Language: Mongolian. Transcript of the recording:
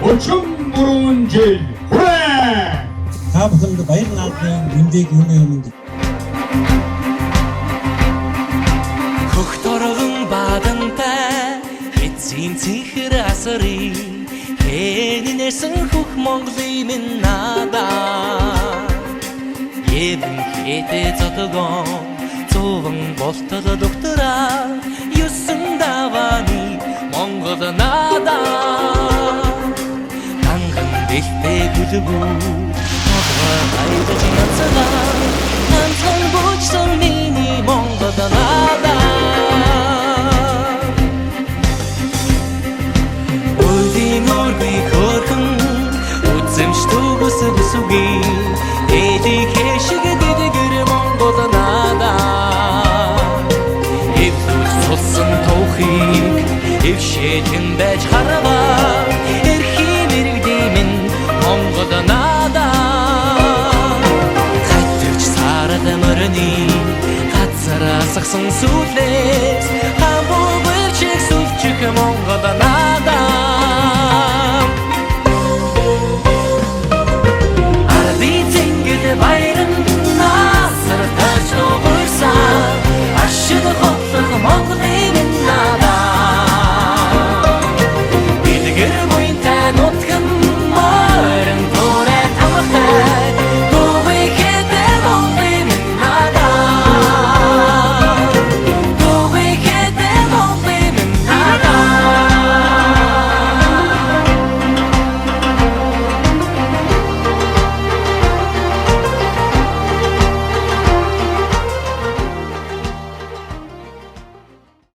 34 жил хүрээ! Та бүхэнд баяр наадмын мэндийг хүргэнэ. Хөх торгон бадантай эцсийн цэнхэр асарын хэнинэсэн хөх Монголын минь надаа Евэн хэтэ зотгон зовон болтол доктораа юусэн даваны Монгол надаа Танган дэлтэй гүлгүү Хаваа хайдаж янцгаа Намхан бучсан миний Монгол надаа Суги эди хэшиг дэдгэр Монгол надаа Эвдүүл цусан тоохыг эвшэтэн байж харваа эрхий мэрэгдэмэн Монгол надаа Хатвч сарад мөрний хацараа сагсан сүлээ